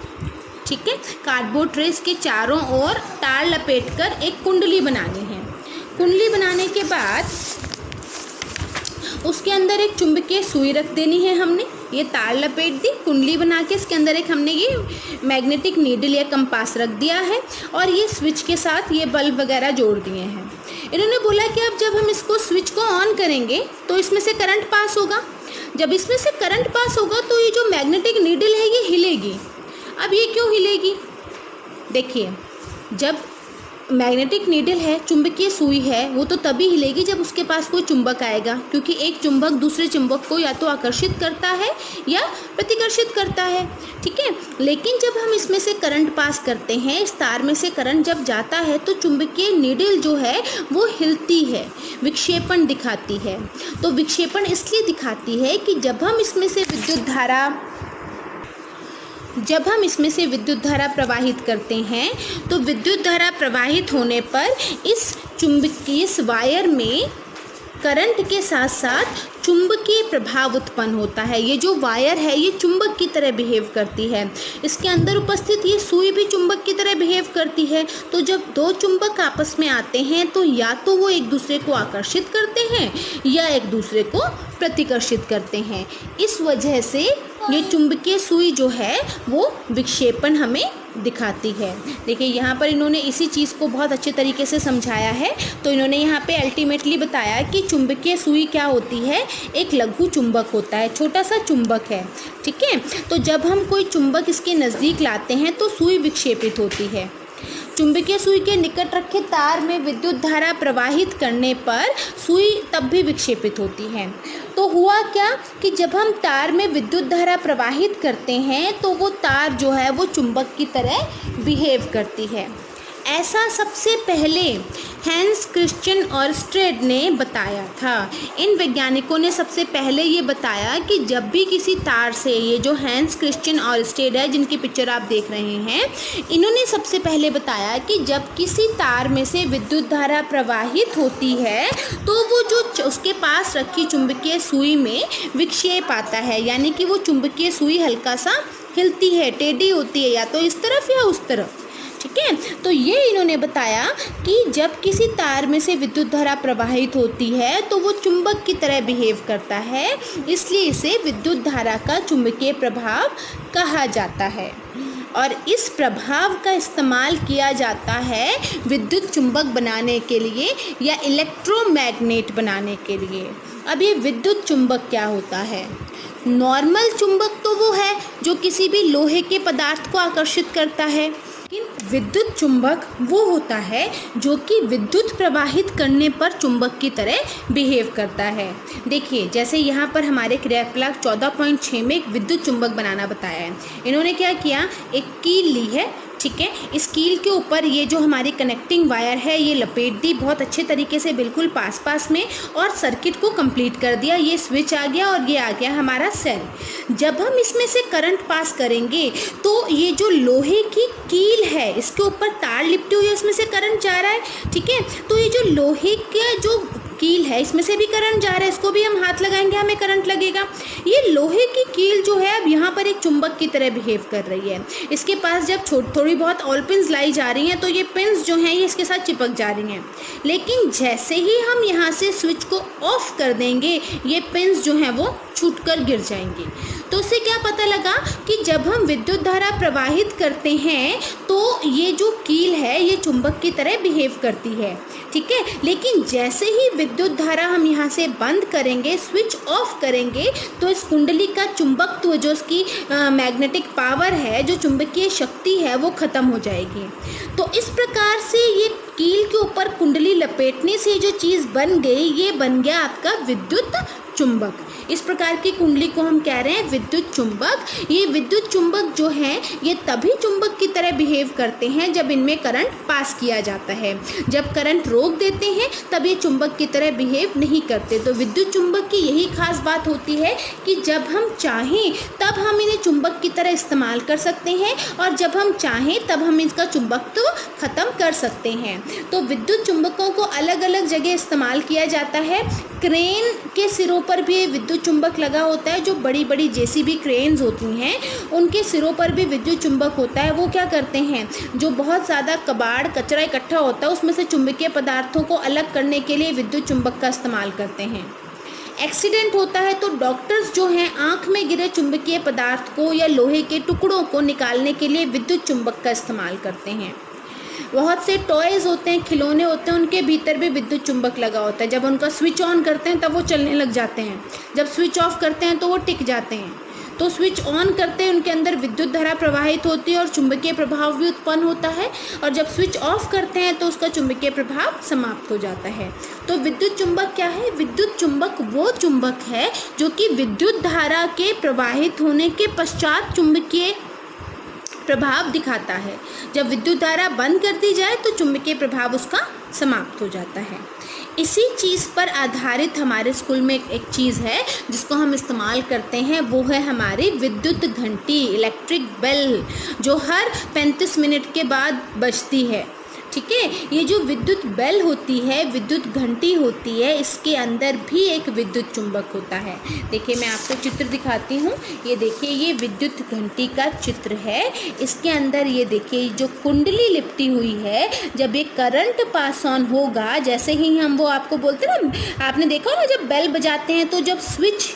ठीक है। कार्डबोर्ड ट्रे के चारों ओर तार लपेटकर एक कुंडली बनानी है। कुंडली बनाने के बाद उसके अंदर एक चुंबकीय सुई रख देनी है हमने। ये तार लपेट दी, कुंडली बना के इसके अंदर एक हमने ये मैग्नेटिक नीडल या कंपास रख दिया है और ये स्विच के साथ ये बल्ब वगैरह जोड़ दिए हैं। इन्होंने बोला कि अब जब हम इसको स्विच को ऑन करेंगे तो इसमें से करंट पास होगा। जब इसमें से करंट पास होगा तो ये जो मैग्नेटिक नीडल है ये हिलेगी। अब ये क्यों हिलेगी? देखिए, जब मैग्नेटिक नीडल है, चुंबकीय सुई है, वो तो तभी हिलेगी जब उसके पास कोई चुंबक आएगा, क्योंकि एक चुंबक दूसरे चुंबक को या तो आकर्षित करता है या प्रतिकर्षित करता है, ठीक है। लेकिन जब हम इसमें से करंट पास करते हैं, इस तार में से करंट जब जाता है तो चुंबकीय नीडल जो है वो हिलती है, विक्षेपण दिखाती है। तो विक्षेपण इसलिए दिखाती है कि जब हम इसमें से विद्युत धारा प्रवाहित करते हैं तो विद्युत धारा प्रवाहित होने पर इस वायर में करंट के साथ साथ चुंबकीय प्रभाव उत्पन्न होता है। ये जो वायर है ये चुंबक की तरह बिहेव करती है। इसके अंदर उपस्थित ये सुई भी चुंबक की तरह बिहेव करती है। तो जब दो चुंबक आपस में आते हैं तो या तो वो एक दूसरे को आकर्षित करते हैं या एक दूसरे को प्रतिकर्षित करते हैं। इस वजह से ये चुंबकीय सुई जो है वो विक्षेपण हमें दिखाती है। देखिए, यहाँ पर इन्होंने इसी चीज़ को बहुत अच्छे तरीके से समझाया है। तो इन्होंने यहाँ पे अल्टीमेटली बताया कि चुंबकीय सुई क्या होती है, एक लघु चुंबक होता है, छोटा सा चुंबक है, ठीक है। तो जब हम कोई चुंबक इसके नज़दीक लाते हैं तो सुई विक्षेपित होती है। चुंबकीय सुई के निकट रखे तार में विद्युत धारा प्रवाहित करने पर सुई तब भी विक्षेपित होती है। तो हुआ क्या कि जब हम तार में विद्युत धारा प्रवाहित करते हैं तो वो तार जो है वो चुंबक की तरह बिहेव करती है। ऐसा सबसे पहले हैंस क्रिश्चियन ऑरस्टेड ने बताया था। इन वैज्ञानिकों ने सबसे पहले ये बताया कि जब भी किसी तार से, ये जो हैंस क्रिश्चियन ऑरस्टेड है जिनकी पिक्चर आप देख रहे हैं, इन्होंने सबसे पहले बताया कि जब किसी तार में से विद्युत धारा प्रवाहित होती है तो वो जो उसके पास रखी चुंबकीय सुई में विक्षेप आता है, यानी कि वो चुंबकीय सुई हल्का सा हिलती है, टेढ़ी होती है, या तो इस तरफ या उस तरफ, ठीक है। तो ये इन्होंने बताया कि जब किसी तार में से विद्युत धारा प्रवाहित होती है तो वो चुंबक की तरह बिहेव करता है, इसलिए इसे विद्युत धारा का चुंबकीय प्रभाव कहा जाता है। और इस प्रभाव का इस्तेमाल किया जाता है विद्युत चुंबक बनाने के लिए या इलेक्ट्रोमैग्नेट बनाने के लिए। अब ये विद्युत चुंबक क्या होता है? नॉर्मल चुंबक तो वो है जो किसी भी लोहे के पदार्थ को आकर्षित करता है, लेकिन विद्युत चुंबक वो होता है जो कि विद्युत प्रवाहित करने पर चुंबक की तरह बिहेव करता है। देखिए, जैसे यहाँ पर हमारे क्रियाकलाप 14.6 में एक विद्युत चुंबक बनाना बताया है। इन्होंने क्या किया, एक कील ली है, ठीक है। इस कील के ऊपर ये जो हमारी कनेक्टिंग वायर है ये लपेट दी बहुत अच्छे तरीके से, बिल्कुल पास में, और सर्किट को कंप्लीट कर दिया। ये स्विच आ गया और ये आ गया हमारा सेल। जब हम इसमें से करंट पास करेंगे तो ये जो लोहे की कील है इसके ऊपर तार लिपटी हुई है, इसमें से करंट जा रहा है, ठीक है। तो ये जो लोहे का जो कील है इसमें से भी करंट जा रहा है, इसको भी हम हाथ लगाएंगे हमें करंट लगेगा। ये लोहे की कील जो है अब यहाँ पर एक चुंबक की तरह बिहेव कर रही है। इसके पास जब थोड़ी बहुत ऑल पिन्स लाई जा रही हैं तो ये पिन्स जो हैं ये इसके साथ चिपक जा रही हैं, लेकिन जैसे ही हम यहाँ से स्विच को ऑफ कर देंगे ये पिन्स जो हैं वो छूटकर गिर जाएंगी। तो उससे क्या पता लगा कि जब हम विद्युत धारा प्रवाहित करते हैं तो ये जो कील है ये चुंबक की तरह बिहेव करती है, ठीक है। लेकिन जैसे ही विद्युत धारा हम यहाँ से बंद करेंगे, स्विच ऑफ करेंगे, तो इस कुंडली का चुंबकत्व, जो इसकी मैग्नेटिक पावर है, जो चुंबकीय शक्ति है, वो ख़त्म हो जाएगी। तो इस प्रकार से ये कील के ऊपर कुंडली लपेटने से जो चीज़ बन गई, ये बन गया आपका विद्युत चुंबक। इस प्रकार की कुंडली को हम कह रहे हैं विद्युत चुंबक। ये विद्युत चुंबक जो हैं ये तभी चुंबक की तरह बिहेव करते हैं जब इनमें करंट पास किया जाता है। जब करंट रोक देते हैं तब ये चुंबक की तरह बिहेव नहीं करते। तो विद्युत चुंबक की यही खास बात होती है कि जब हम चाहें तब हम इन्हें चुंबक की तरह इस्तेमाल कर सकते हैं और जब हम चाहें तब हम इसका चुंबकत्व ख़त्म कर सकते हैं। तो विद्युत चुंबकों को अलग अलग जगह इस्तेमाल किया जाता है। क्रेन के सिरों पर भी विद्युत चुंबक लगा होता है। जो बड़ी बड़ी जेसीबी क्रेन्स होती हैं उनके सिरों पर भी विद्युत चुंबक होता है। वो क्या करते हैं, जो बहुत ज़्यादा कबाड़ कचरा इकट्ठा होता है उसमें से चुंबकीय पदार्थों को अलग करने के लिए विद्युत चुंबक का इस्तेमाल करते हैं। एक्सीडेंट होता है तो डॉक्टर्स जो हैं आँख में गिरे चुंबकीय पदार्थ को या लोहे के टुकड़ों को निकालने के लिए विद्युत चुंबक का इस्तेमाल करते हैं। बहुत से टॉयज़ होते हैं, खिलौने होते हैं, उनके भीतर भी विद्युत चुंबक लगा होता है। जब उनका स्विच ऑन करते हैं तब वो चलने लग जाते हैं, जब स्विच ऑफ करते हैं तो वो टिक जाते हैं। तो स्विच ऑन करते हैं उनके अंदर विद्युत धारा प्रवाहित होती है और चुंबकीय प्रभाव भी उत्पन्न होता है, और जब स्विच ऑफ करते हैं तो उसका चुंबकीय प्रभाव समाप्त हो जाता है। तो विद्युत चुंबक क्या है? विद्युत चुंबक वो चुंबक है जो कि विद्युत धारा के प्रवाहित होने के पश्चात चुंबकीय प्रभाव दिखाता है। जब विद्युत धारा बंद कर दी जाए तो चुंबकीय प्रभाव उसका समाप्त हो जाता है। इसी चीज़ पर आधारित हमारे स्कूल में एक चीज़ है जिसको हम इस्तेमाल करते हैं, वो है हमारी विद्युत घंटी, इलेक्ट्रिक बेल, जो हर 35 मिनट के बाद बजती है। ठीक है, ये जो विद्युत बेल होती है, विद्युत घंटी होती है, इसके अंदर भी एक विद्युत चुंबक होता है। देखिए मैं आपको चित्र दिखाती हूँ। ये देखिए, ये विद्युत घंटी का चित्र है। इसके अंदर ये देखिए जो कुंडली लिपटी हुई है, जब एक करंट पास ऑन होगा, जैसे ही हम वो आपको बोलते हैं ना, आपने देखा ना जब बेल बजाते हैं तो जब स्विच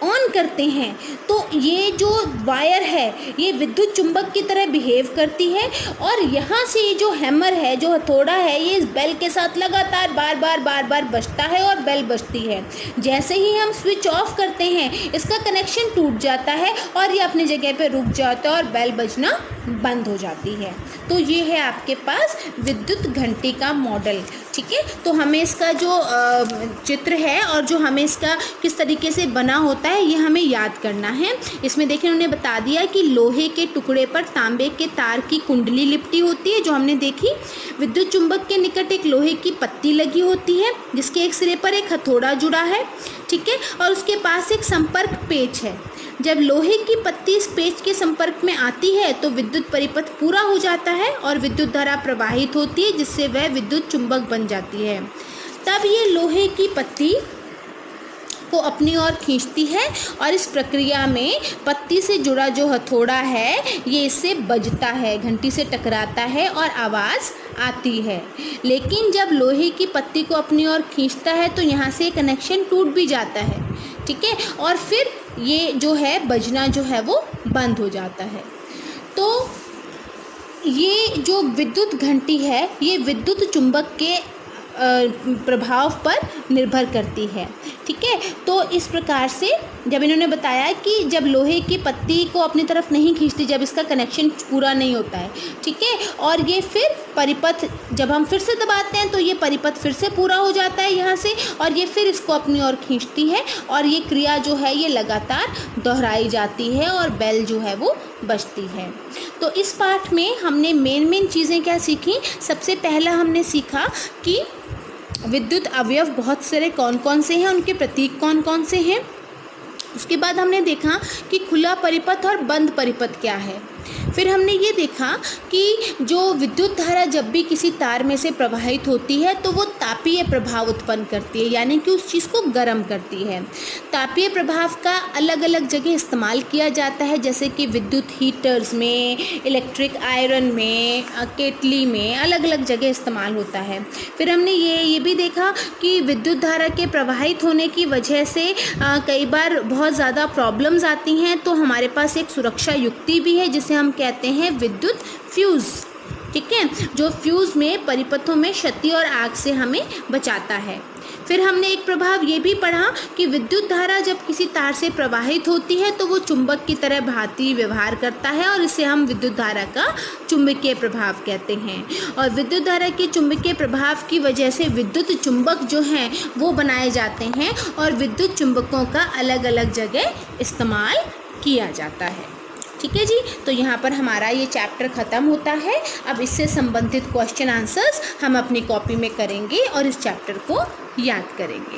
ऑन करते हैं तो ये जो वायर है ये विद्युत चुंबक की तरह बिहेव करती है, और यहाँ से ये जो हैमर है, जो हथौड़ा है, ये इस बेल के साथ लगातार बार बार बजता है और बेल बजती है। जैसे ही हम स्विच ऑफ करते हैं इसका कनेक्शन टूट जाता है और ये अपनी जगह पे रुक जाता है और बेल बजना बंद हो जाती है। तो ये है आपके पास विद्युत घंटी का मॉडल। ठीक है, तो हमें इसका जो चित्र है और जो हमें इसका किस तरीके से बना होता है ये हमें याद करना है। इसमें देखिए उन्होंने बता दिया कि लोहे के टुकड़े पर तांबे के तार की कुंडली लिपटी होती है, जो हमने देखी। विद्युत चुंबक के निकट एक लोहे की पत्ती लगी होती है जिसके एक सिरे पर एक हथौड़ा जुड़ा है। ठीक है, और उसके पास एक संपर्क पेच है। जब लोहे की पत्ती इस पेच के संपर्क में आती है तो विद्युत परिपथ पूरा हो जाता है और विद्युत धारा प्रवाहित होती है, जिससे वह विद्युत चुंबक बन जाती है। तब ये लोहे की पत्ती को अपनी ओर खींचती है और इस प्रक्रिया में पत्ती से जुड़ा जो हथौड़ा है ये इससे बजता है, घंटी से टकराता है और आवाज़ आती है। लेकिन जब लोहे की पत्ती को अपनी ओर खींचता है तो यहाँ से कनेक्शन टूट भी जाता है। ठीक है, और फिर ये जो है बजना जो है वो बंद हो जाता है। तो ये जो विद्युत घंटी है ये विद्युत चुंबक के प्रभाव पर निर्भर करती है। ठीक है, तो इस प्रकार से जब इन्होंने बताया कि जब लोहे की पत्ती को अपनी तरफ नहीं खींचती, जब इसका कनेक्शन पूरा नहीं होता है, ठीक है, और ये फिर परिपथ जब हम फिर से दबाते हैं तो ये परिपथ फिर से पूरा हो जाता है यहाँ से, और ये फिर इसको अपनी ओर खींचती है और ये क्रिया जो है ये लगातार दोहराई जाती है और बेल जो है वो बजती है। तो इस पाठ में हमने मेन चीज़ें क्या सीखी? सबसे पहला हमने सीखा कि विद्युत अवयव बहुत सारे कौन कौन से हैं, उनके प्रतीक कौन कौन से हैं। उसके बाद हमने देखा कि खुला परिपथ और बंद परिपथ क्या है। फिर हमने ये देखा कि जो विद्युत धारा जब भी किसी तार में से प्रवाहित होती है तो वो तापीय प्रभाव उत्पन्न करती है, यानी कि उस चीज़ को गर्म करती है। तापीय प्रभाव का अलग अलग जगह इस्तेमाल किया जाता है, जैसे कि विद्युत हीटर्स में, इलेक्ट्रिक आयरन में, केटली में, अलग अलग जगह इस्तेमाल होता है। फिर हमने ये भी देखा कि विद्युत धारा के प्रवाहित होने की वजह से कई बार बहुत ज़्यादा प्रॉब्लम्स आती हैं, तो हमारे पास एक सुरक्षा युक्ति भी है जिसे हम कहते हैं विद्युत फ्यूज़। ठीक है, जो फ्यूज़ में परिपथों में क्षति और आग से हमें बचाता है। फिर हमने एक प्रभाव ये भी पढ़ा कि विद्युत धारा जब किसी तार से प्रवाहित होती है तो वो चुंबक की तरह भांति व्यवहार करता है और इसे हम विद्युत धारा का चुंबकीय प्रभाव कहते हैं। और विद्युत धारा के चुंबकीय प्रभाव की वजह से विद्युत चुंबक जो हैं वो बनाए जाते हैं और विद्युत चुंबकों का अलग अलग जगह इस्तेमाल किया जाता है। ठीक है जी, तो यहाँ पर हमारा ये चैप्टर ख़त्म होता है। अब इससे संबंधित क्वेश्चन आंसर्स हम अपनी कॉपी में करेंगे और इस चैप्टर को याद करेंगे।